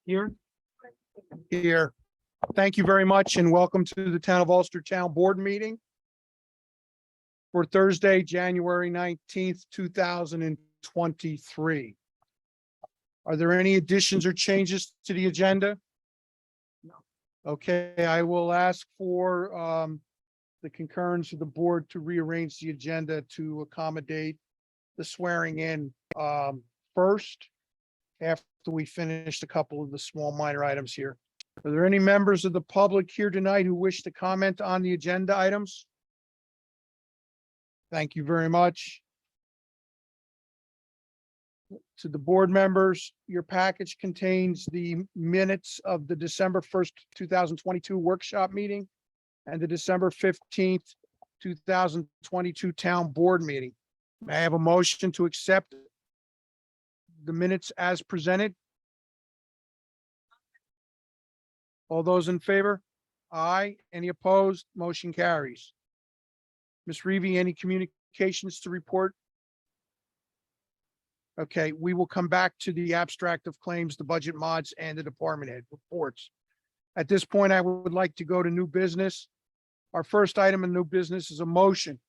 Here. Here. Thank you very much and welcome to the Town of Ulster Town Board meeting for Thursday, January 19th, 2023. Are there any additions or changes to the agenda? No. Okay, I will ask for the concurrence of the board to rearrange the agenda to accommodate the swearing in first, after we finish a couple of the small minor items here. Are there any members of the public here tonight who wish to comment on the agenda items? Thank you very much. To the board members, your package contains the minutes of the December 1st, 2022 workshop meeting and the December 15th, 2022 town board meeting. May I have a motion to accept the minutes as presented? All those in favor? Aye. Any opposed? Motion carries. Ms. Reevy, any communications to report? Okay, we will come back to the abstract of claims, the budget mods, and the department head reports. At this point, I would like to go to new business. Our first item in new business is a motion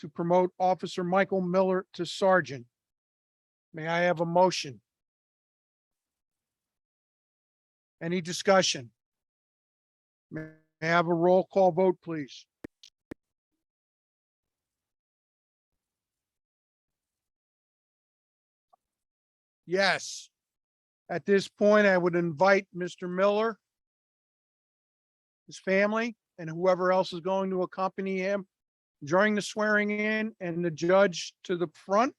to promote Officer Michael Miller to sergeant. May I have a motion? Any discussion? May I have a roll call vote, please? Yes. At this point, I would invite Mr. Miller, his family, and whoever else is going to accompany him during the swearing in, and the judge to the front.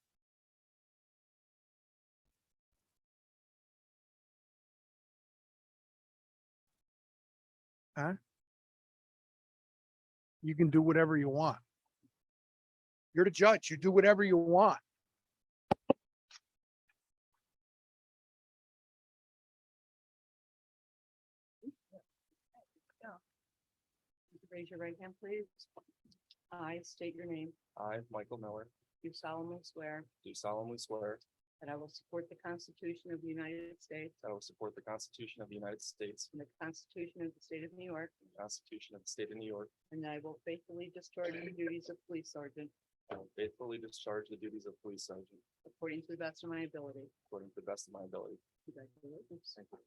Huh? You can do whatever you want. You're the judge. You do whatever you want. Raise your right hand, please. I state your name. I, Michael Miller, Do solemnly swear do solemnly swear that I will support the Constitution of the United States that I will support the Constitution of the United States and the Constitution of the State of New York, and the Constitution of the State of New York, and that I will faithfully discharge the duties of police sergeant and will faithfully discharge the duties of police sergeant according to the best of my ability. according to the best of my ability. Congratulations. Thank you.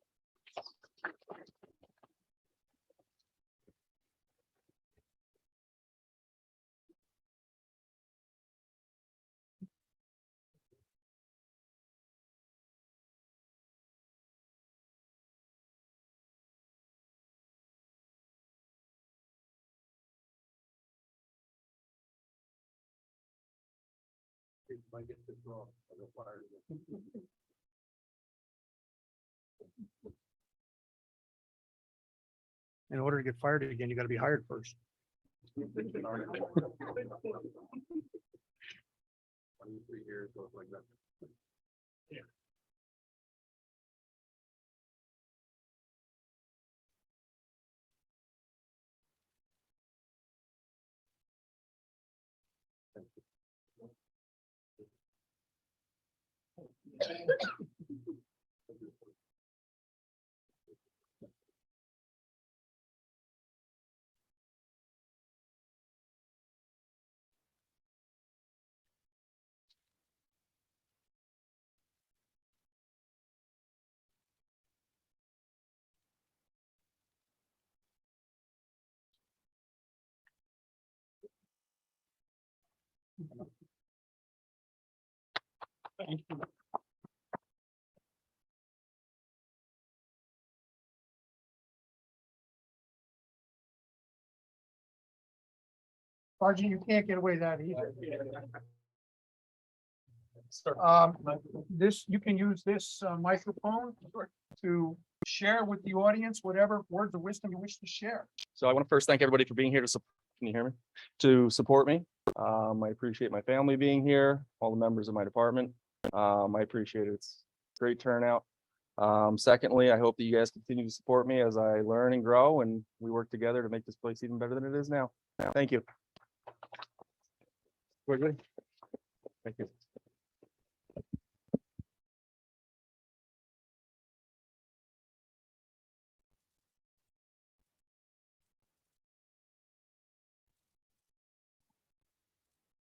In order to get fired again, you got to be hired first. 23 years, goes like that. Thank you. Sergeant, you can't get away with that either. This, you can use this microphone to share with the audience whatever words of wisdom you wish to share. So I want to first thank everybody for being here can you hear me? To support me. I appreciate my family being here, all the members of my department. I appreciate it. It's a great turnout. Secondly, I hope that you guys continue to support me as I learn and grow and we work together to make this place even better than it is now. Thank you. Thank you.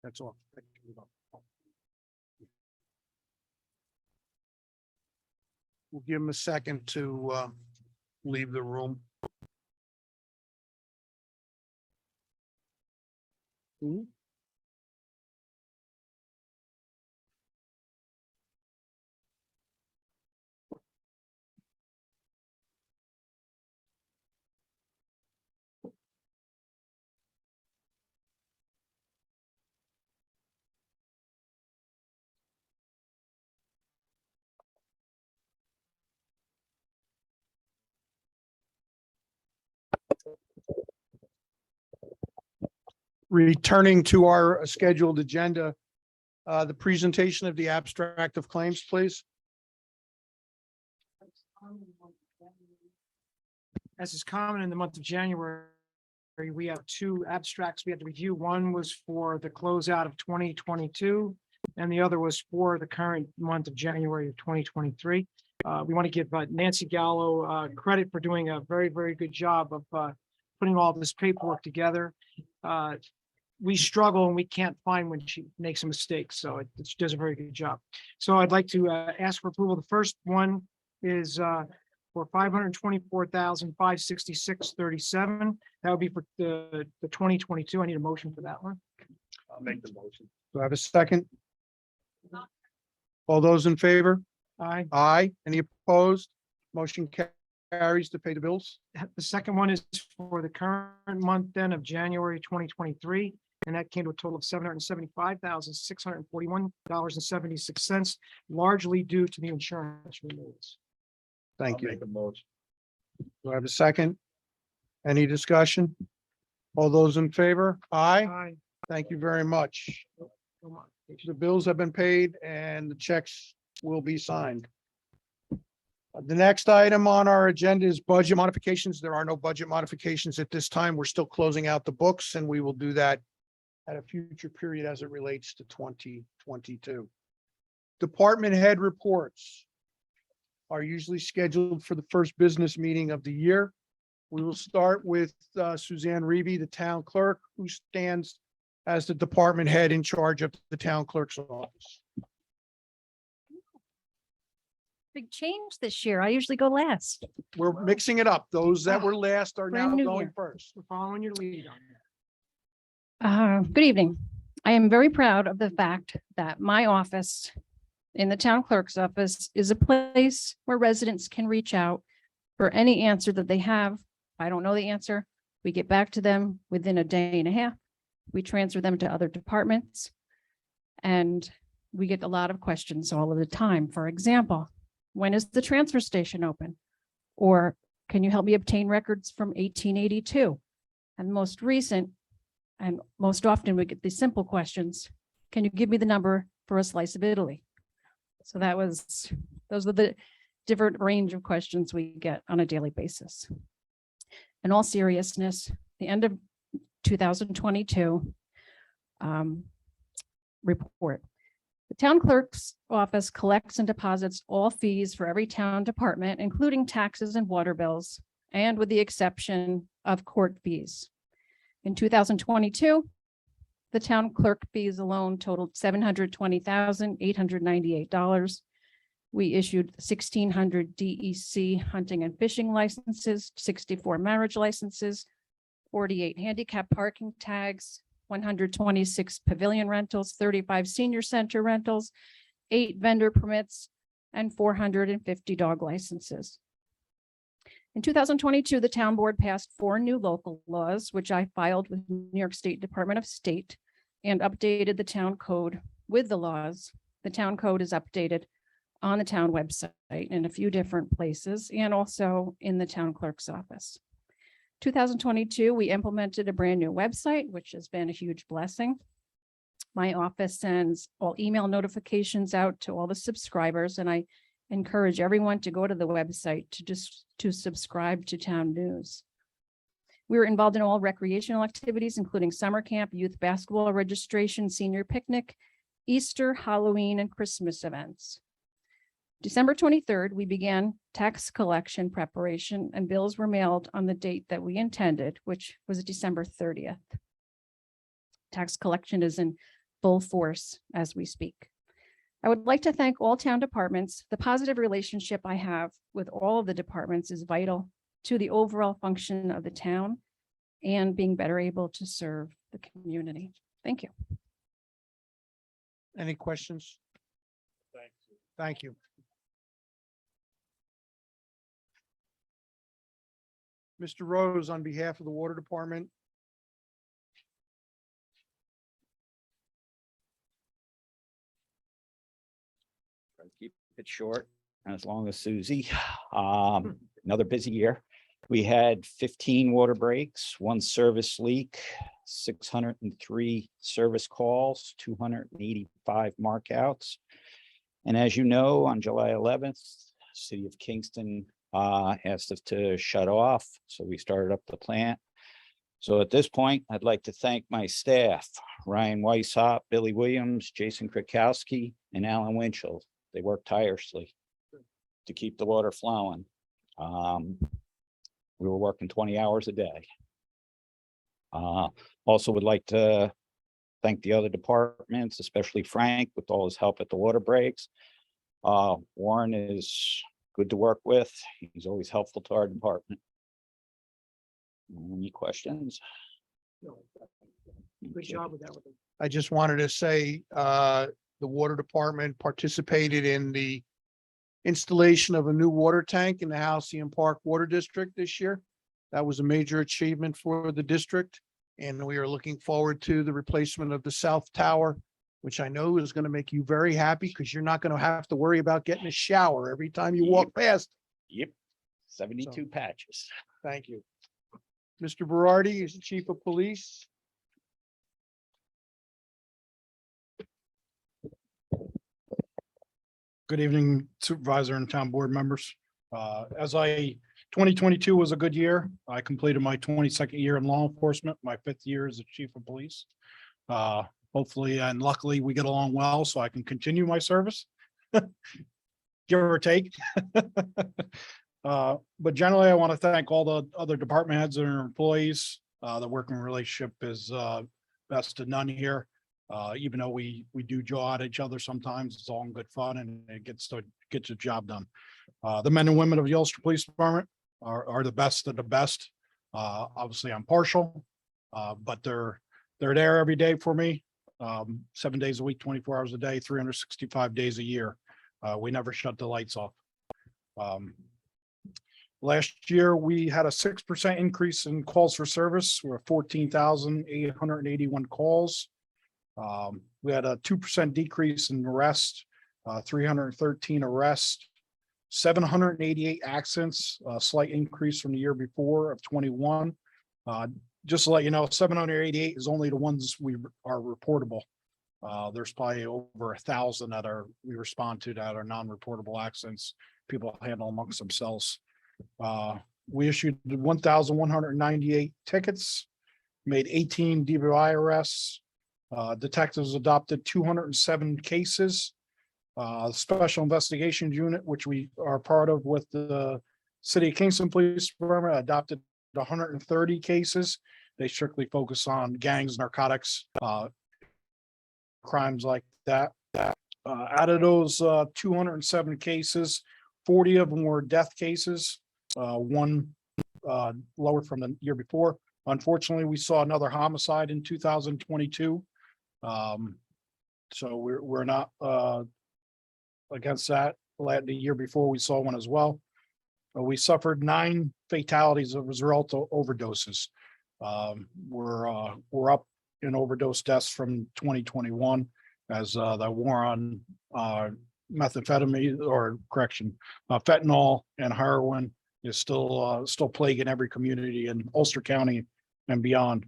That's all. We'll give him a second to leave the room. Returning to our scheduled agenda, the presentation of the abstract of claims, please. As is common in the month of January, we have two abstracts we had to review. One was for the closeout of 2022, and the other was for the current month of January of 2023. We want to give Nancy Gallo credit for doing a very, very good job of putting all this paperwork together. We struggle and we can't find when she makes a mistake, so she does a very good job. So I'd like to ask for approval. The first one is for $524,566.37. That would be for the 2022. I need a motion for that one. I'll make the motion. Do I have a second? All those in favor? Aye. Aye. Any opposed? Motion carries to pay the bills. The second one is for the current month then of January 2023. And that came to a total of $775,641.76, largely due to the insurance renewals. Thank you. Make a motion. Do I have a second? Any discussion? All those in favor? Aye. Aye. Thank you very much. Come on. The bills have been paid and the checks will be signed. The next item on our agenda is budget modifications. There are no budget modifications at this time. We're still closing out the books and we will do that at a future period as it relates to 2022. Department head reports are usually scheduled for the first business meeting of the year. We will start with Suzanne Reevy, the town clerk, who stands as the department head in charge of the town clerk's office. Big change this year. I usually go last. We're mixing it up. Those that were last are now Brand new going year. first. We're following your lead on that. Good evening. I am very proud of the fact that my office in the town clerk's office is a place where residents can reach out for any answer that they have. If I don't know the answer, we get back to them within a day and a half. We transfer them to other departments. And we get a lot of questions all of the time. For example, when is the transfer station open? Or can you help me obtain records from 1882? And most recent, and most often we get these simple questions. Can you give me the number for a slice of Italy? So those were the different range of questions we get on a daily basis. In all seriousness, the end of 2022 report. The town clerk's office collects and deposits all fees for every town department, including taxes and water bills, and with the exception of court fees. In 2022, the town clerk fees alone totaled $720,898. We issued 1,600 DEC hunting and fishing licenses, 64 marriage licenses, 48 handicap parking tags, 126 pavilion rentals, 35 senior center rentals, 8 vendor permits, and 450 dog licenses. In 2022, the town board passed 4 new local laws, which I filed with New York State Department of State and updated the town code with the laws. The town code is updated on the town website in a few different places and also in the town clerk's office. 2022, we implemented a brand new website, which has been a huge blessing. My office sends all email notifications out to all the subscribers, and I encourage everyone to go to the website to subscribe to town news. We were involved in all recreational activities, including summer camp, youth basketball registration, senior picnic, Easter, Halloween, and Christmas events. December 23rd, we began tax collection preparation and bills were mailed on the date that we intended, which was December 30th. Tax collection is in full force as we speak. I would like to thank all town departments. The positive relationship I have with all of the departments is vital to the overall function of the town and being better able to serve the community. Thank you. Any questions? Thank you. Mr. Rose, on behalf of the Water Department. Try to keep it short, as long as Susie. Another busy year. We had 15 water breaks, 1 service leak, 603 service calls, 285 markouts. And as you know, on July 11th, City of Kingston asked us to shut off, so we started up the plant. So at this point, I'd like to thank my staff, Ryan Weishaupt, Billy Williams, Jason Krakowski, and Alan Winchell. They worked tirelessly to keep the water flowing. We were working 20 hours a day. Also would like to thank the other departments, especially Frank, with all his help at the water breaks. Warren is good to work with. He's always helpful to our department. Any questions? Good job with that. I just wanted to say, the Water Department participated in the installation of a new water tank in the Halcyon Park Water District this year. That was a major achievement for the district. And we are looking forward to the replacement of the South Tower, which I know is going to make you very happy because you're not going to have to worry about getting a shower every time you walk past. Yep, 72 patches. Thank you. Mr. Berardi is the Chief of Police. Good evening Supervisor and Town Board members. 2022 was a good year. I completed my 22nd year in law enforcement, my 5th year as the Chief of Police. Hopefully and luckily we get along well, so I can continue my service. Give or take. But generally, I want to thank all the other department heads and their employees. The working relationship is best to none here. Even though we do jaw at each other sometimes, it's all in good fun and it gets the job done. The men and women of the Ulster Police Department are the best of the best. Obviously, I'm partial, but they're there every day for me. 7 days a week, 24 hours a day, 365 days a year. We never shut the lights off. Last year, we had a 6% increase in calls for service. We're 14,881 calls. We had a 2% decrease in arrests, 313 arrests, 788 accidents, a slight increase from the year before of 21. Just to let you know, 788 is only the ones we are reportable. There's probably over 1,000 that we respond to that are non-reportable accidents. People handle amongst themselves. We issued 1,198 tickets, made 18 DWI arrests. Detectives adopted 207 cases. Special Investigations Unit, which we are part of with the City of Kingston Police Department, adopted 130 cases. They strictly focus on gangs, narcotics, crimes like that. Out of those 207 cases, 40 of them were death cases, one lower from the year before. Unfortunately, we saw another homicide in 2022. So we're not against that. The year before, we saw one as well. We suffered 9 fatalities as a result of overdoses. We're up in overdose deaths from 2021 as the war on methamphetamine fentanyl and heroin is still plaguing every community in Ulster County and beyond.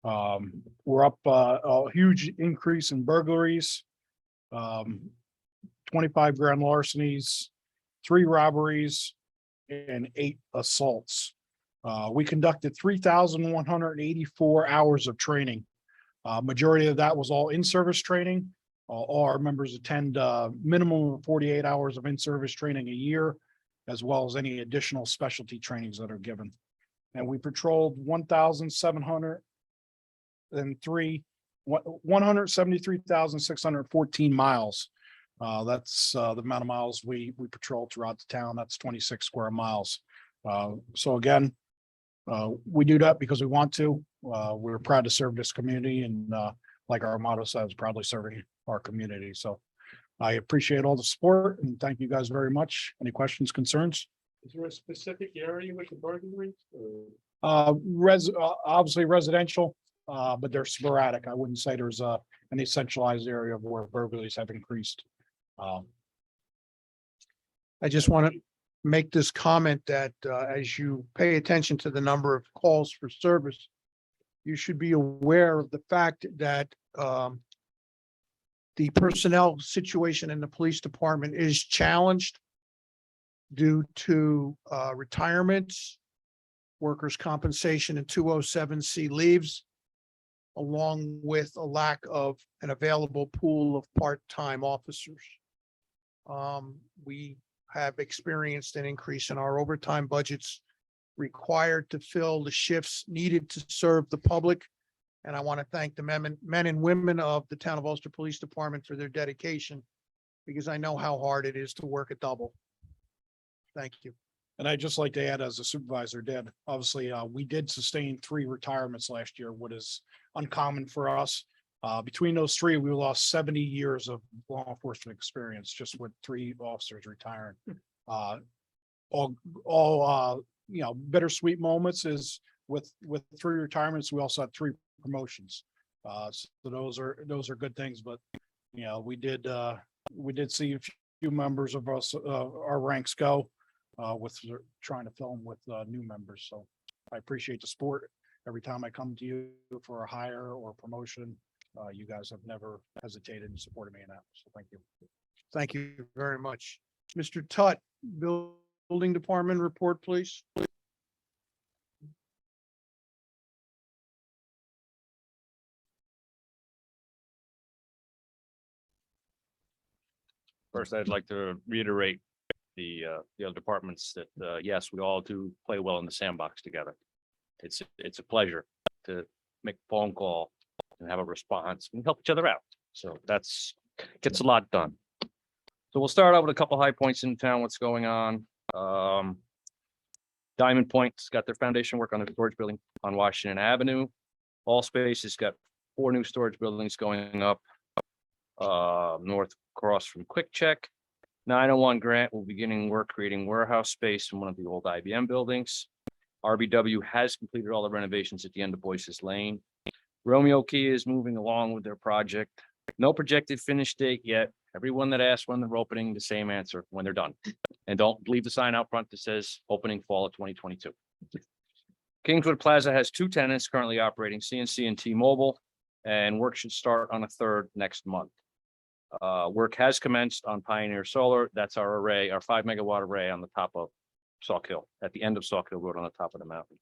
We're up a huge increase in burglaries, 25 grand larcenies, 3 robberies, and 8 assaults. We conducted 3,184 hours of training. Majority of that was all in-service training. All our members attend minimum of 48 hours of in-service training a year, as well as any additional specialty trainings that are given. And we patrolled 1,703 173,614 miles. That's the amount of miles we patrol throughout the town. That's 26 square miles. So again, we do that because we want to. We're proud to serve this community and like our motto says, proudly serving our community. So I appreciate all the support and thank you guys very much. Any questions, concerns? Is there a specific area with the burglaries? Obviously residential, but they're sporadic. I wouldn't say there's any centralized area where burglaries have increased. I just want to make this comment that as you pay attention to the number of calls for service, you should be aware of the fact that the personnel situation in the police department is challenged due to retirements, workers' compensation, and 207C leaves, along with a lack of an available pool of part-time officers. We have experienced an increase in our overtime budgets required to fill the shifts needed to serve the public. And I want to thank the men and women of the Town of Ulster Police Department for their dedication, because I know how hard it is to work a double. Thank you. And I'd just like to add, as a supervisor did, obviously, we did sustain 3 retirements last year, what is uncommon for us. Between those 3, we lost 70 years of law enforcement experience just with 3 officers retiring. Bittersweet moments is with 3 retirements, we also had 3 promotions. So those are good things, but we did see a few members of us, our ranks go. With trying to fill them with new members. So I appreciate the support. Every time I come to you for a hire or promotion, you guys have never hesitated in supporting me in that. So thank you. Thank you very much. Mr. Tutt, Building Department report, please. First, I'd like to reiterate the other departments that, yes, we all do play well in the sandbox together. It's a pleasure to make a phone call and have a response and help each other out. So gets a lot done. So we'll start out with a couple high points in town, what's going on. Diamond Point's got their foundation work on the storage building on Washington Avenue. All Space has got 4 new storage buildings going up north across from Quick Check. 901 Grant will be beginning work creating warehouse space in one of the old IBM buildings. RBW has completed all the renovations at the end of Boyce's Lane. Romeo Kia is moving along with their project. No projected finish date yet. Everyone that asked when they're opening, the same answer, when they're done. And don't leave the sign out front that says opening fall of 2022. Kingswood Plaza has 2 tenants currently operating, CNC and T-Mobile, and work should start on a 3rd next month. Work has commenced on Pioneer Solar. That's our array, our 5 megawatt array on the top of Sauk Hill, at the end of Sauk Hill Road on the top of the mountain.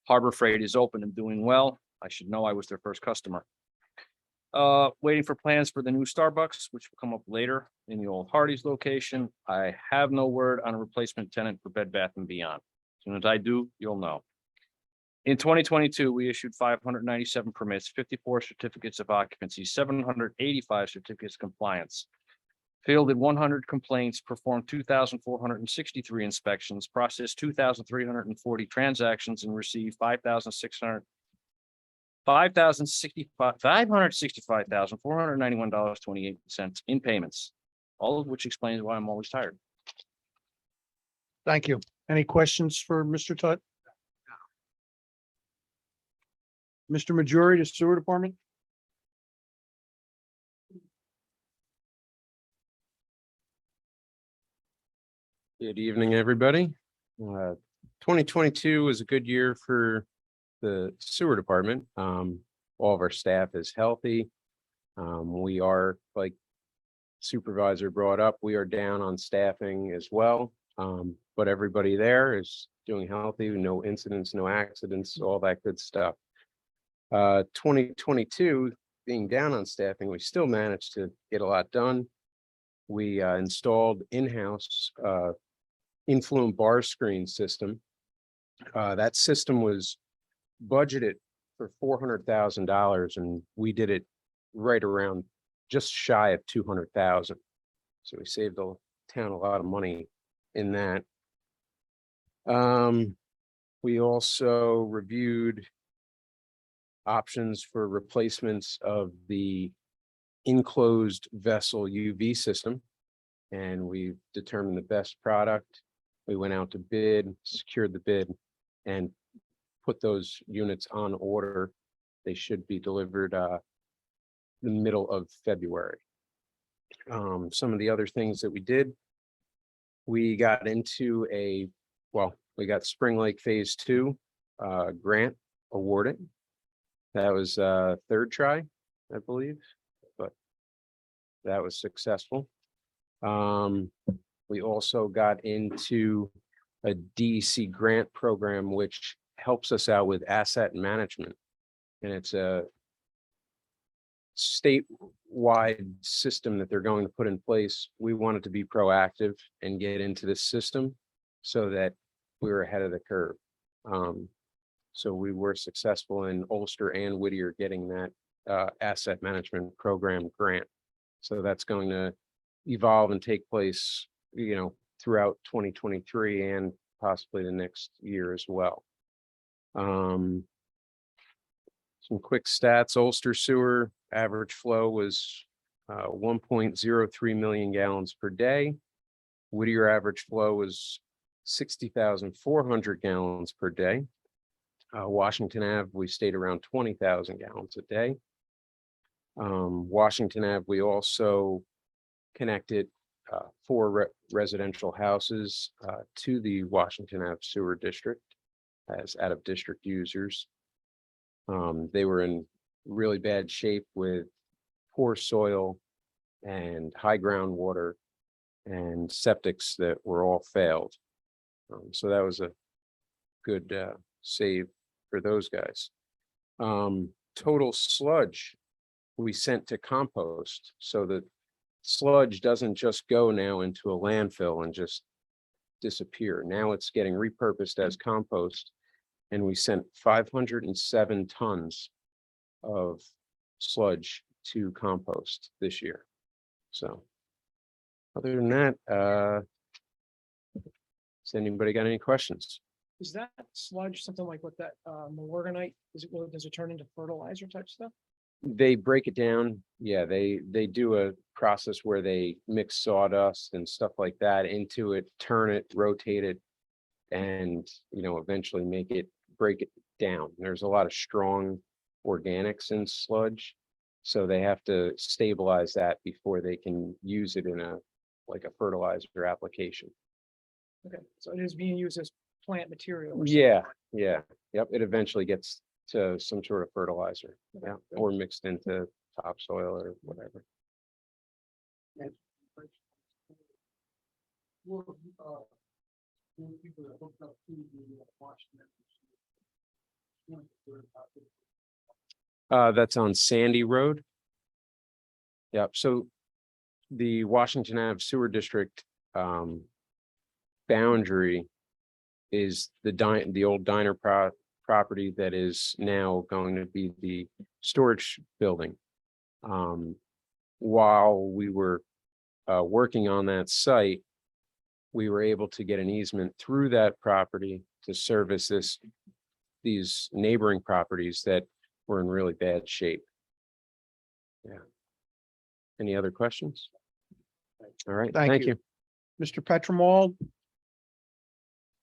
Harbor Freight is open and doing well. I should know I was their first customer. Waiting for plans for the new Starbucks, which will come up later in the old Hardee's location. I have no word on a replacement tenant for Bed Bath & Beyond. As soon as I do, you'll know. In 2022, we issued 597 permits, 54 certificates of occupancy, 785 certificates of compliance, fielded 100 complaints, performed 2,463 inspections, processed 2,340 transactions, and received $565,491.28 in payments, all of which explains why I'm always tired. Thank you. Any questions for Mr. Tutt? Mr. Majori, the Sewer Department? Good evening, everybody. 2022 was a good year for the sewer department. All of our staff is healthy. We are, like Supervisor brought up, we are down on staffing as well. But everybody there is doing healthy, no incidents, no accidents, all that good stuff. 2022, being down on staffing, we still managed to get a lot done. We installed in-house influent bar screen system. That system was budgeted for $400,000 and we did it right around just shy of 200,000. So we saved the town a lot of money in that. We also reviewed options for replacements of the enclosed vessel UV system. And we determined the best product. We went out to bid, secured the bid, and put those units on order. They should be delivered the middle of February. Some of the other things that we did, we got into we got Spring Lake Phase 2 grant awarded. That was third try, I believe, but that was successful. We also got into a DEC grant program, which helps us out with asset management. And it's a statewide system that they're going to put in place. We wanted to be proactive and get into this system so that we were ahead of the curve. So we were successful in Ulster and Whittier getting that asset management program grant. So that's going to evolve and take place, throughout 2023 and possibly the next year as well. Some quick stats: Ulster Sewer average flow was 1.03 million gallons per day. Whittier average flow was 60,400 gallons per day. Washington Ave, we stayed around 20,000 gallons a day. Washington Ave, we also connected 4 residential houses to the Washington Ave Sewer District as out-of-district users. They were in really bad shape with poor soil and high groundwater and septics that were all failed. So that was a good save for those guys. Total sludge we sent to compost, so that sludge doesn't just go now into a landfill and just disappear. Now it's getting repurposed as compost, and we sent 507 tons of sludge to compost this year. So other than that, has anybody got any questions? Is that sludge something like what that Morganite, does it turn into fertilizer type stuff? They break it down. Yeah, they do a process where they mix sawdust and stuff like that into it, turn it, rotate it, and eventually break it down. There's a lot of strong organics in sludge, so they have to stabilize that before they can use it in a fertilizer application. Okay, so it is being used as plant material. or something. Yeah, yep. It eventually gets to some sort of fertilizer, yeah, or mixed into topsoil or whatever. That's on Sandy Road. Yep, so the Washington Ave Sewer District boundary is the old diner property that is now going to be the storage building. While we were working on that site, we were able to get an easement through that property to service these neighboring properties that were in really bad shape. Yeah. Any other questions? All right, Thank thank you. you. Mr. Petremall,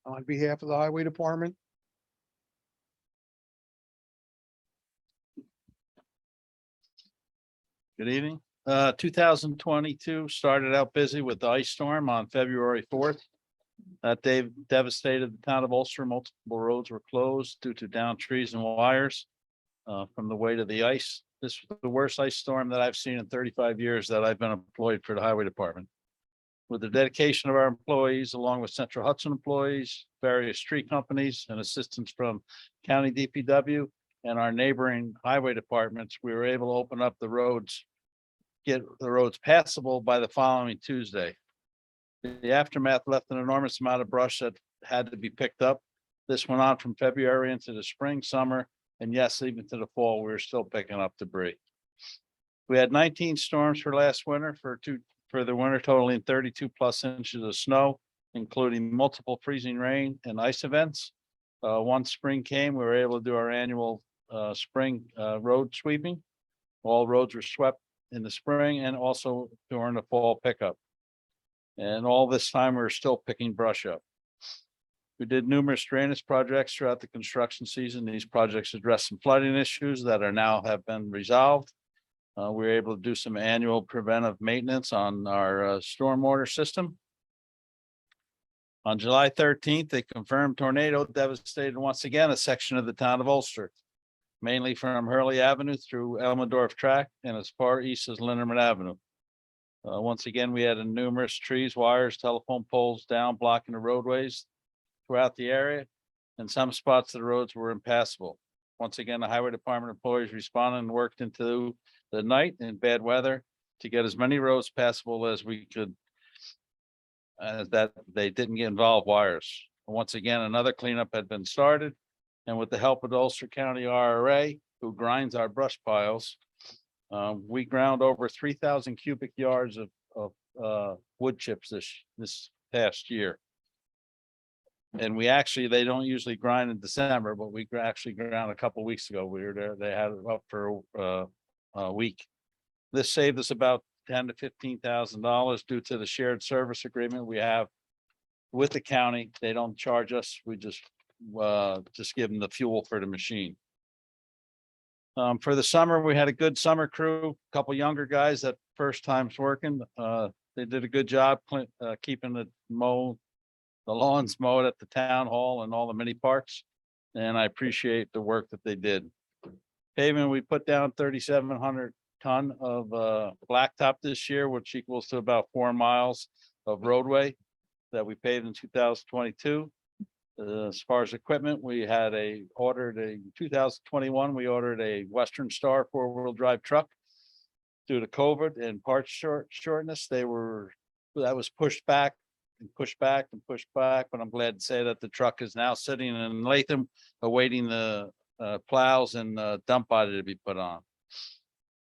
on behalf of the Highway Department. Good evening. 2022 started out busy with the ice storm on February 4th. That day devastated the town of Ulster. Multiple roads were closed due to downed trees and wires from the weight of the ice. This was the worst ice storm that I've seen in 35 years that I've been employed for the Highway Department. With the dedication of our employees, along with Central Hudson employees, various tree companies, and assistance from County DPW and our neighboring highway departments, we were able to open up the roads, get the roads passable by the following Tuesday. The aftermath left an enormous amount of brush that had to be picked up. This went on from February into the spring, summer, And yes, even to the fall, we were still picking up debris. We had 19 storms for last winter for the winter totaling 32 plus inches of snow, including multiple freezing rain and ice events. Once spring came, we were able to do our annual spring road sweeping. All roads were swept in the spring and also during the fall pickup. And all this time, we were still picking brush up. We did numerous drainage projects throughout the construction season. These projects address some flooding issues that are now have been resolved. We were able to do some annual preventive maintenance on our stormwater system. On July 13th, a confirmed tornado devastated once again a section of the town of Ulster, mainly from Hurley Avenue through Elmendorf Tract and as far east as Linderman Avenue. Once again, we had numerous trees, wires, telephone poles down blocking the roadways throughout the area. In some spots, the roads were impassable. Once again, the highway department employees responded and worked into the night in bad weather to get as many roads passable as we could. That they didn't get involved wires. Once again, another cleanup had been started. And with the help of the Ulster County RRA, who grinds our brush piles, we ground over 3,000 cubic yards of wood chips this past year. And we actually, they don't usually grind in December, but we actually ground a couple weeks ago. We were there, they had it up for a week. This saved us about $10,000 to $15,000 due to the shared service agreement we have with the county. They don't charge us. We just give them the fuel for the machine. For the summer, we had a good summer crew, a couple younger guys that first times working. They did a good job keeping the lawns mowed at the town hall and all the mini parks. And I appreciate the work that they did. Paving, we put down 3,700 ton of blacktop this year, which equals to about 4 miles of roadway that we paved in 2022. As far as equipment, we had ordered a 2021, we ordered a Western Star 4-wheel drive truck. Due to COVID and parts shortness, that was pushed back and pushed back and pushed back, but I'm glad to say that the truck is now sitting in Latham awaiting the plows and dump body to be put on.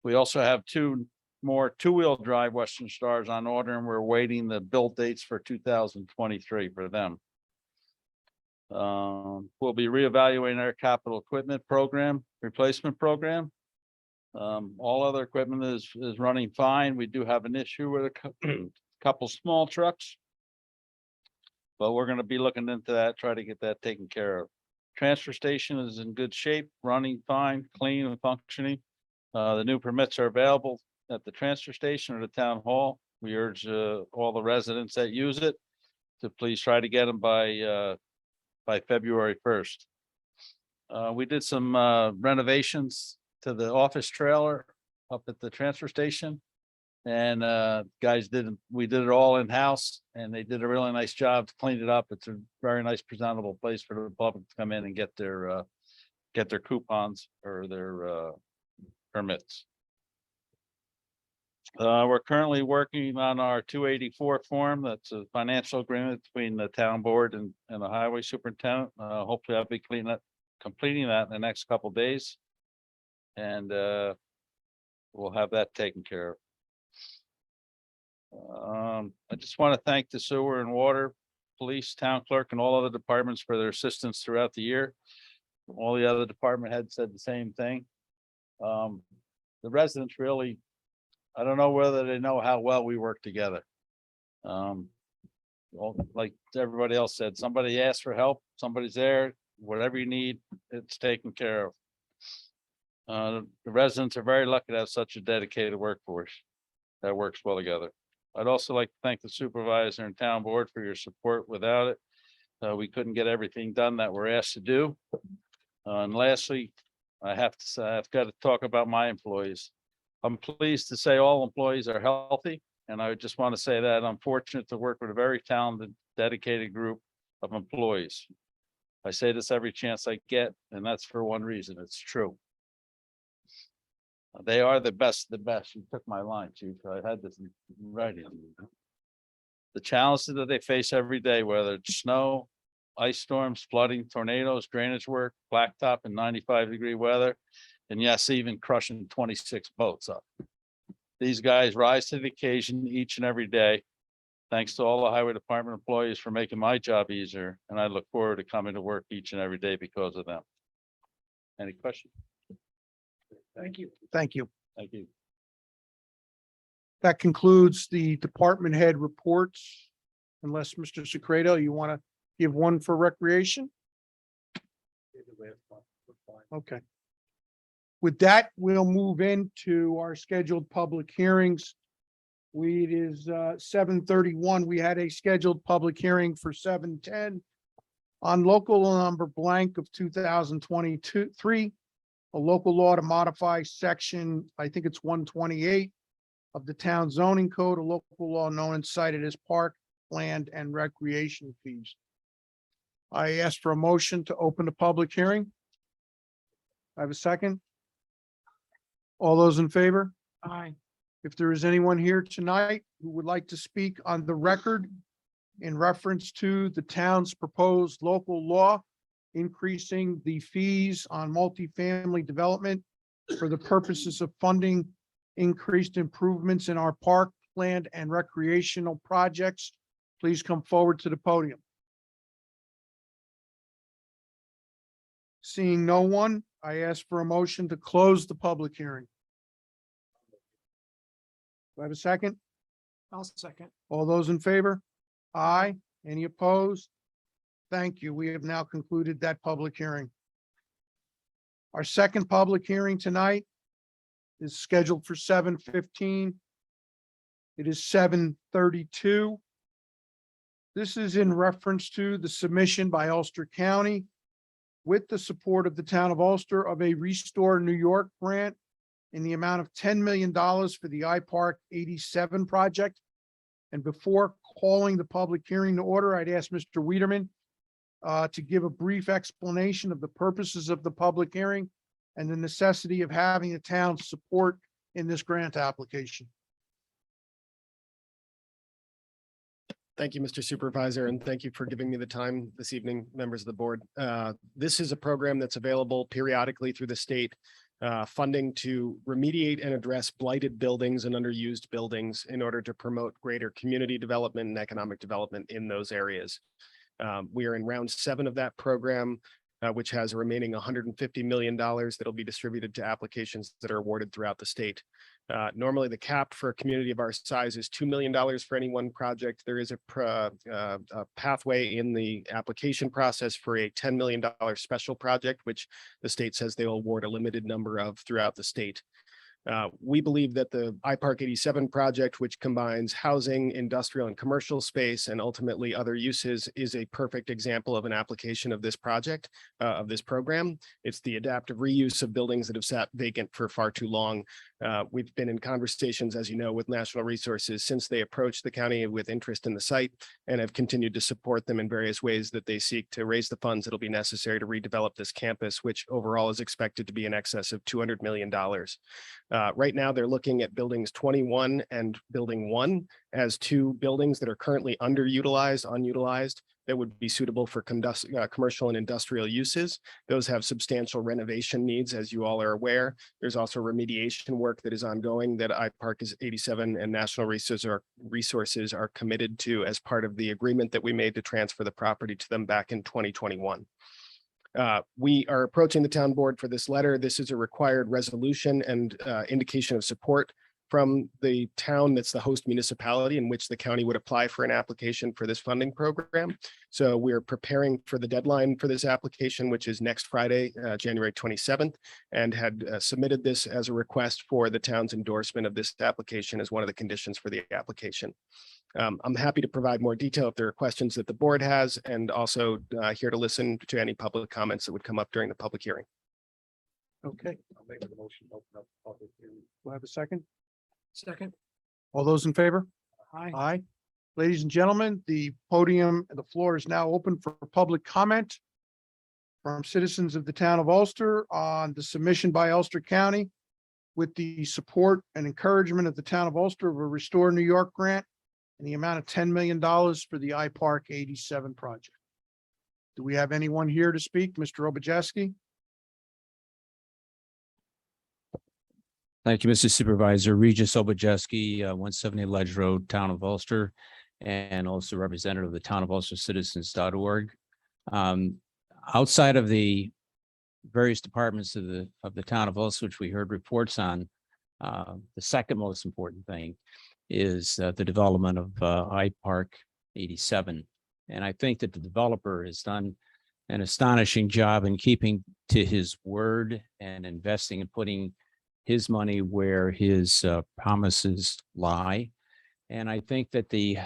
We also have 2 more 2-wheel drive Western Stars on order, and we're waiting the build dates for 2023 for them. We'll be reevaluating our capital equipment program, replacement program. All other equipment is running fine. We do have an issue with a couple small trucks. But we're gonna be looking into that, try to get that taken care of. Transfer station is in good shape, running fine, clean and functioning. The new permits are available at the transfer station or the town hall. We urge all the residents that use it to please try to get them by February 1st. We did some renovations to the office trailer up at the transfer station. And we did it all in-house and they did a really nice job to clean it up. It's a very nice presentable place for the public to come in and get their coupons or their permits. We're currently working on our 284 form. That's a financial agreement between the town board and the highway superintendent. Hopefully I'll be completing that in the next couple of days. And we'll have that taken care of. I just want to thank the sewer and water, police, town clerk, and all other departments for their assistance throughout the year. All the other department heads said the same thing. The residents really, I don't know whether they know how well we work together. Well, like everybody else said, somebody asks for help, somebody's there, whatever you need, it's taken care of. The residents are very lucky to have such a dedicated workforce that works well together. I'd also like to thank the supervisor and town board for your support. Without it, we couldn't get everything done that we're asked to do. And lastly, I've got to talk about my employees. I'm pleased to say all employees are healthy, and I just want to say that I'm fortunate to work with a very talented, dedicated group of employees. I say this every chance I get, and that's for one reason. It's true. They are the best of the best. You took my line, Chief. I had this in writing. The challenges that they face every day, whether it's snow, ice storms, flooding, tornadoes, drainage work, blacktop and 95-degree weather. And yes, even crushing 26 boats up. These guys rise to the occasion each and every day. Thanks to all the highway department employees for making my job easier, and I look forward to coming to work each and every day because of them. Any questions? Thank you. Thank you. Thank you. That concludes the department head reports. Unless Mr. Secreto, you want to give one for recreation? Okay. With that, we'll move into our scheduled public hearings. It is 7:31. We had a scheduled public hearing for 7:10 on local law number blank of 2022-3, a local law to modify section, I think it's 128 of the town zoning code, a local law known and cited as park, land, and recreation fees. I ask for a motion to open the public hearing. I have a second. All those in favor? Aye. If there is anyone here tonight who would like to speak on the record in reference to the town's proposed local law increasing the fees on multifamily development for the purposes of funding increased improvements in our park, land, and recreational projects, please come forward to the podium. Seeing no one, I ask for a motion to close the public hearing. Do I have a second? I'll second. All those in favor? Aye. Any opposed? Thank you. We have now concluded that public hearing. Our second public hearing tonight is scheduled for 7:15. It is 7:32. This is in reference to the submission by Ulster County with the support of the town of Ulster of a Restore New York grant in the amount of $10 million for the iPark 87 project. And before calling the public hearing to order, I'd ask Mr. Wiederman to give a brief explanation of the purposes of the public hearing and the necessity of having the town's support in this grant application. Thank you, Mr. Supervisor, and thank you for giving me the time this evening, members of the board. This is a program that's available periodically through the state, funding to remediate and address blighted buildings and underused buildings in order to promote greater community development and economic development in those areas. We are in round 7 of that program, which has a remaining $150 million that'll be distributed to applications that are awarded throughout the state. Normally, the cap for a community of our size is $2 million for any one project. There is a pathway in the application process for a $10 million special project, which the state says they will award a limited number of throughout the state. We believe that the iPark 87 project, which combines housing, industrial, and commercial space, and ultimately other uses, is a perfect example of an application of this project, of this program. It's the adaptive reuse of buildings that have sat vacant for far too long. We've been in conversations, as you know, with National Resources since they approached the county with interest in the site, and have continued to support them in various ways that they seek to raise the funds that'll be necessary to redevelop this campus, which overall is expected to be in excess of $200 million. Right now, they're looking at buildings 21 and building 1 as 2 buildings that are currently underutilized, unutilized, that would be suitable for commercial and industrial uses. Those have substantial renovation needs, as you all are aware. There's also remediation work that is ongoing that iPark 87 and National Resources are committed to as part of the agreement that we made to transfer the property to them back in 2021. We are approaching the town board for this letter. This is a required resolution and indication of support from the town that's the host municipality in which the county would apply for an application for this funding program. So we're preparing for the deadline for this application, which is next Friday, January 27th, and had submitted this as a request for the town's endorsement of this application as one of the conditions for the application. I'm happy to provide more detail if there are questions that the board has, and also here to listen to any public comments that would come up during the public hearing. Okay. I'll make a motion to open up the public hearing. Do I have a second? Second. All those in favor? Aye. Aye. Ladies and gentlemen, the podium, the floor is now open for public comment from citizens of the town of Ulster on the submission by Ulster County with the support and encouragement of the town of Ulster of a Restore New York grant in the amount of $10 million for the iPark 87 project. Do we have anyone here to speak? Mr. Obajeski? Thank you, Mr. Supervisor. Regis Obajeski, 170 Ledge Road, Town of Ulster, and also representative of the Town of Ulster Citizens.org. Outside of the various departments of the Town of Ulster, which we heard reports on, the second most important thing is the development of iPark 87. And I think that the developer has done an astonishing job in keeping to his word and investing and putting his money where his promises lie. And I think that the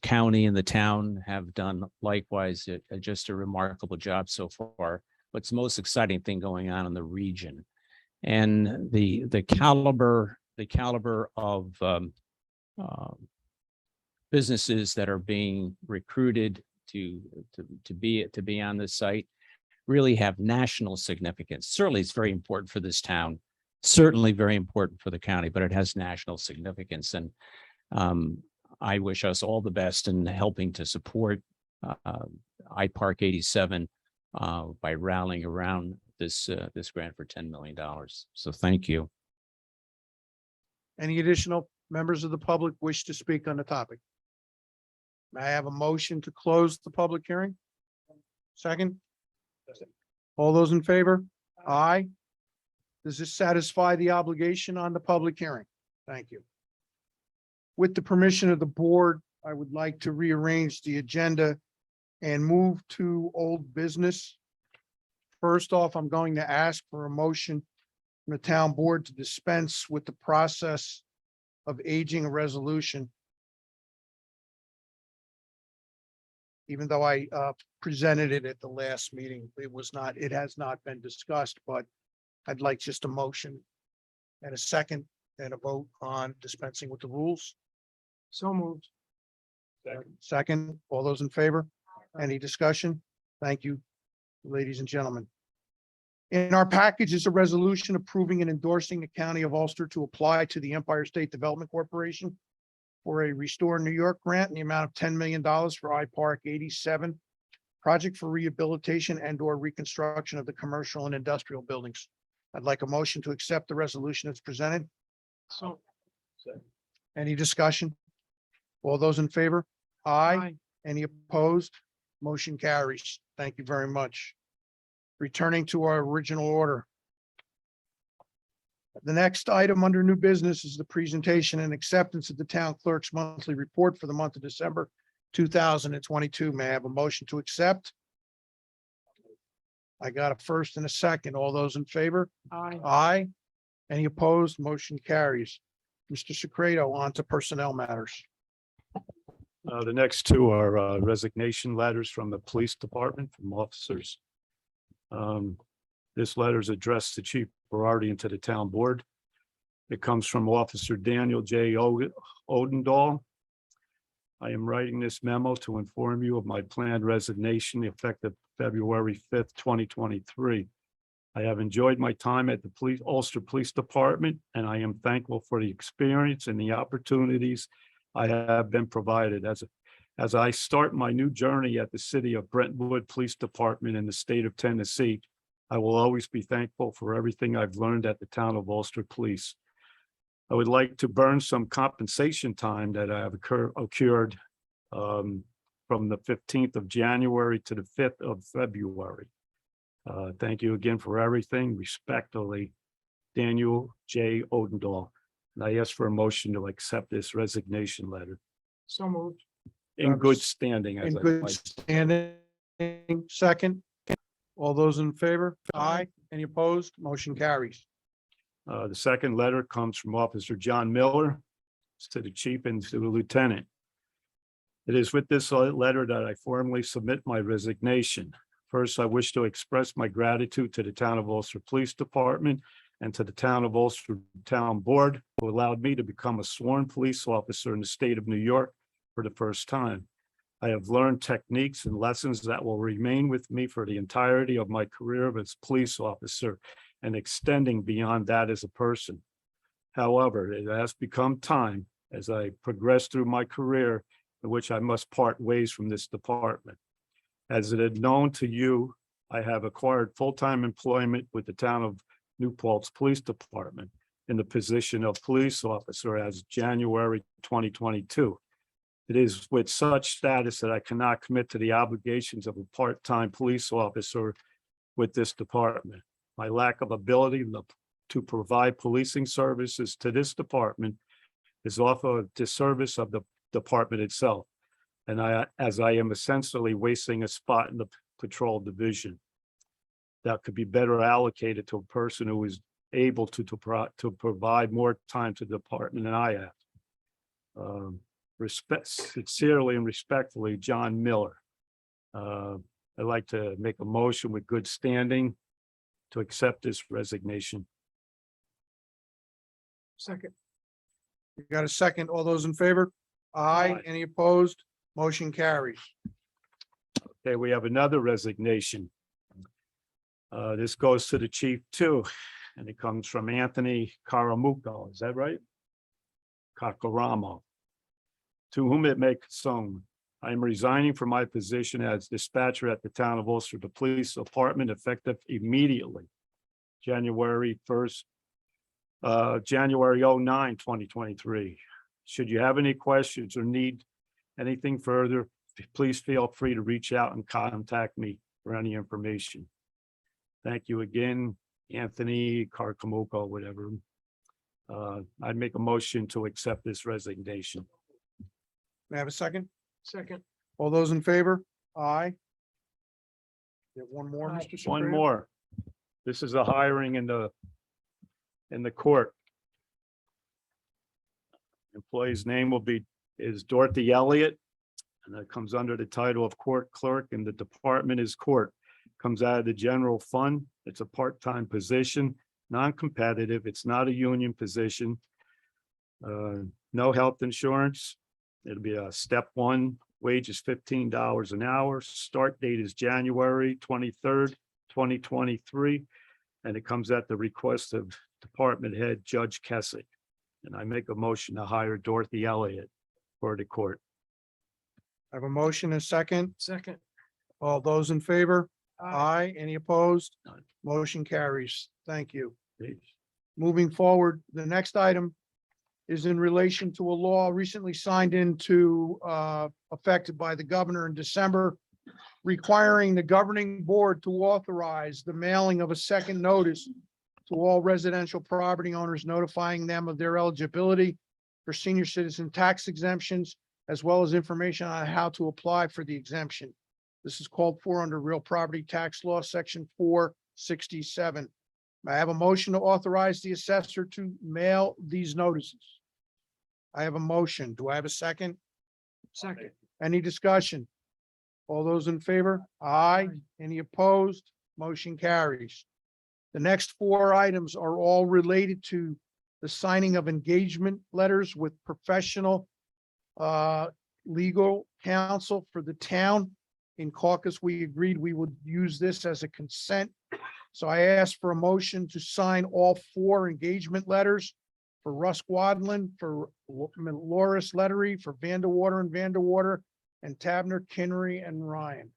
county and the town have done likewise just a remarkable job so far. What's the most exciting thing going on in the region? And the caliber of businesses that are being recruited to be on this site really have national significance. Certainly, it's very important for this town. Certainly very important for the county, but it has national significance. And I wish us all the best in helping to support iPark 87 by rallying around this grant for $10 million. So thank you. Any additional members of the public wish to speak on the topic? May I have a motion to close the public hearing? Second? All those in favor? Aye. Does this satisfy the obligation on the public hearing? Thank you. With the permission of the board, I would like to rearrange the agenda and move to old business. First off, I'm going to ask for a motion from the town board to dispense with the process of aging a resolution. Even though I presented it at the last meeting, it has not been discussed, but I'd like just a motion and a second and a vote on dispensing with the rules. So moved. Second, all those in favor? Any discussion? Thank you, ladies and gentlemen. In our package is a resolution approving and endorsing the County of Ulster to apply to the Empire State Development Corporation for a Restore New York grant in the amount of $10 million for iPark 87 project for rehabilitation and or reconstruction of the commercial and industrial buildings. I'd like a motion to accept the resolution as presented. So. Any discussion? All those in favor? Aye. Aye. Any opposed? Motion carries. Thank you very much. Returning to our original order. The next item under new business is the presentation and acceptance of the town clerk's monthly report for the month of December 2022. May I have a motion to accept? I got a first and a second. All those in favor? Aye. Aye. Any opposed? Motion carries. Mr. Secreto, on to personnel matters. The next two are resignation letters from the police department from officers. This letter is addressed to Chief Berardi and to the town board. It comes from Officer Daniel J. Odendahl. I am writing this memo to inform you of my planned resignation effective February 5th, 2023. I have enjoyed my time at the Ulster Police Department, and I am thankful for the experience and the opportunities I have been provided. As I start my new journey at the City of Brentwood Police Department in the state of Tennessee, I will always be thankful for everything I've learned at the Town of Ulster Police. I would like to burn some compensation time that I have occurred from the 15th of January to the 5th of February. Thank you again for everything. Respectfully, Daniel J. Odendahl. And I ask for a motion to accept this resignation letter So moved. in good standing. In as I good might. standing. Second. All those in favor? Aye. Any opposed? Motion carries. The second letter comes from Officer John Miller to the chief and to the lieutenant. It is with this letter that I formally submit my resignation. First, I wish to express my gratitude to the Town of Ulster Police Department and to the Town of Ulster Town Board, who allowed me to become a sworn police officer in the state of New York for the first time. I have learned techniques and lessons that will remain with me for the entirety of my career as police officer and extending beyond that as a person. However, it has become time as I progress through my career in which I must part ways from this department. As it is known to you, I have acquired full-time employment with the town of New Paltz Police Department in the position of police officer as January 2022. It is with such status that I cannot commit to the obligations of a part-time police officer with this department. My lack of ability to provide policing services to this department is also a disservice of the department itself. And as I am essentially wasting a spot in the patrol division that could be better allocated to a person who is able to provide more time to the department than I have. Sincerely and respectfully, John Miller. I'd like to make a motion with good standing to accept this resignation. Second. You got a second? All those in favor? Aye. Aye. Any opposed? Motion carries. Okay, we have another resignation. This goes to the chief too, and it comes from Anthony Caramuco. Is that right? Cacaramo. To whom it may concern, I am resigning from my position as dispatcher at the town of Ulster, the police department, effective immediately. January 1st, January 09, 2023. Should you have any questions or need anything further, please feel free to reach out and contact me for any information. Thank you again, Anthony Carcamuco, whatever. I'd make a motion to accept this resignation. May I have a second? Second. All those in favor? Aye. You have one more, Aye. Mr. One Supremo? more. This is a hiring in the court. Employee's name is Dorothy Elliott. And that comes under the title of court clerk, and the department is court. Comes out of the general fund. It's a part-time position, non-competitive. It's not a union position. No health insurance. It'll be a step one, wage is $15 an hour. Start date is January 23rd, 2023. And it comes at the request of Department Head Judge Kessick. And I make a motion to hire Dorothy Elliott for the court. I have a motion and a second. Second. All those in favor? Aye. Any opposed? None. Motion carries. Thank you. Please. Moving forward, the next item is in relation to a law recently signed into effect by the governor in December, requiring the governing board to authorize the mailing of a second notice to all residential property owners, notifying them of their eligibility for senior citizen tax exemptions, as well as information on how to apply for the exemption. This is called for under real property tax law, section 467. I have a motion to authorize the assessor to mail these notices. I have a motion. Do I have a second? Second. Any discussion? All those in favor? Aye. Any opposed? Motion carries. The next four items are all related to the signing of engagement letters with professional legal counsel for the town. In caucus, we agreed we would use this as a consent. So I asked for a motion to sign all four engagement letters for Russ Wadlin, for Loris Lettery, for Vanderwater and Vanderwater, and Tabner, Kinnery, and Ryan.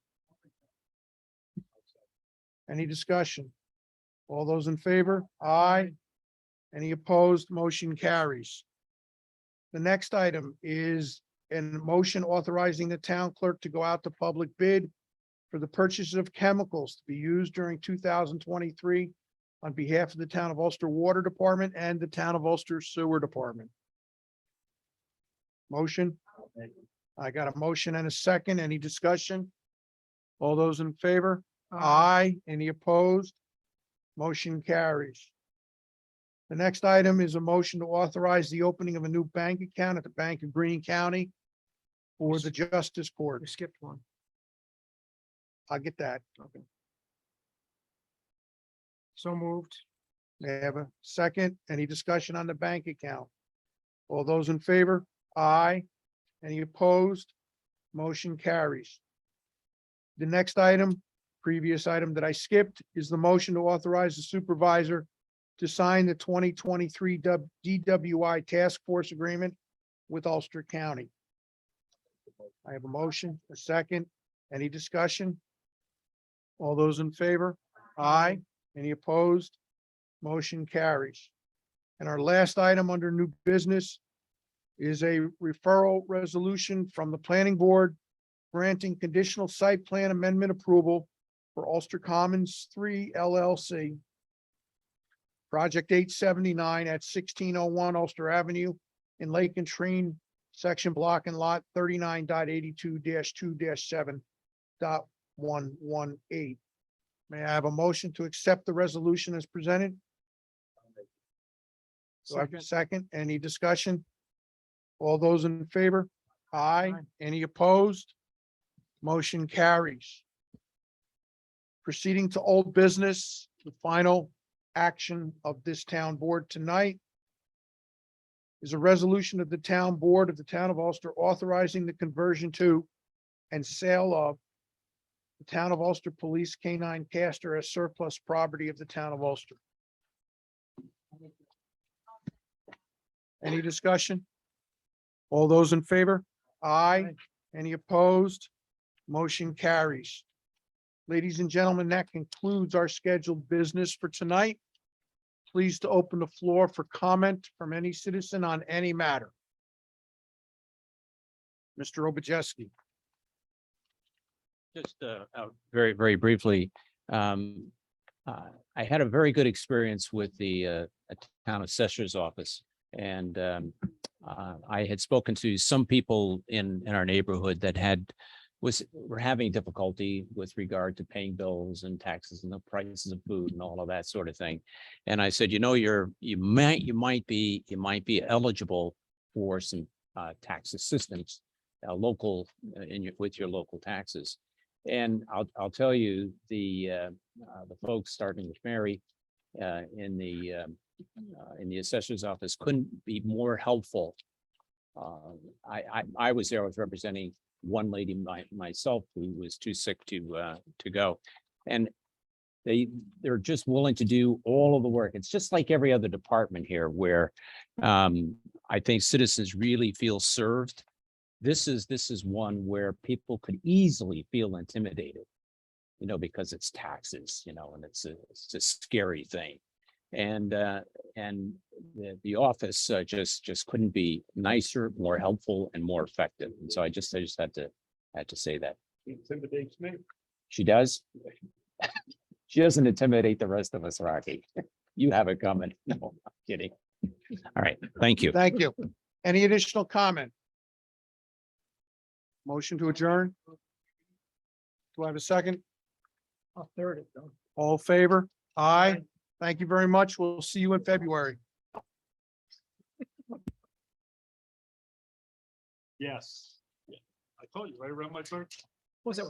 Any discussion? All those in favor? Aye. Any opposed? Motion carries. The next item is a motion authorizing the town clerk to go out to public bid for the purchase of chemicals to be used during 2023 on behalf of the town of Ulster Water Department and the town of Ulster Sewer Department. Motion? I got a motion and a second. Any discussion? All those in favor? Aye. Any opposed? Motion carries. The next item is a motion to authorize the opening of a new bank account at the Bank of Greene County for the Justice Court. We skipped one. I'll get that. Okay. So moved. May I have a second? Any discussion on the bank account? All those in favor? Aye. Any opposed? Motion carries. The next item, previous item that I skipped, is the motion to authorize the supervisor to sign the 2023 DWI Task Force Agreement with Ulster County. I have a motion, a second. Any discussion? All those in favor? Aye. Any opposed? Motion carries. And our last item under new business is a referral resolution from the planning board granting conditional site plan amendment approval for Ulster Commons 3 LLC. Project 879 at 1601 Ulster Avenue in Lake and Trine, section block and lot 39.82-2-7.118. May I have a motion to accept the resolution as presented? Do I have a second? Any discussion? All those in favor? Aye. Aye. Any opposed? Motion carries. Proceeding to old business, the final action of this town board tonight is a resolution of the town board of the town of Ulster authorizing the conversion to and sale of the town of Ulster Police Canine Caster as surplus property of the town of Ulster. Any discussion? All those in favor? Aye. Any opposed? Motion carries. Ladies and gentlemen, that concludes our scheduled business for tonight. Pleased to open the floor for comment from any citizen on any matter. Mr. Obajeski. Just very, very briefly, I had a very good experience with the town assessor's office. And I had spoken to some people in our neighborhood that were having difficulty with regard to paying bills and taxes and the prices of food and all of that sort of thing. And I said, you know, you might be eligible for some tax assistance, local with your local taxes. And I'll tell you, the folks, starting with Mary, in the assessor's office couldn't be more helpful. I was there, I was representing one lady myself who was too sick to go. And they're just willing to do all of the work. It's just like every other department here where I think citizens really feel served. This is one where people could easily feel intimidated, you know, because it's taxes, you know, and it's a scary thing. And the office just couldn't be nicer, more helpful, and more effective. And so I just had to say that. Intimidates me. She does. She doesn't intimidate the rest of us, Rocky. You have it coming. No, I'm kidding. All right, thank you. Thank you. Any additional comment? Motion to adjourn? Do I have a second? I'll third it though. All in favor? Aye. Thank you very much. We'll see you in February. Yes. I told you right around my birthday. What was that?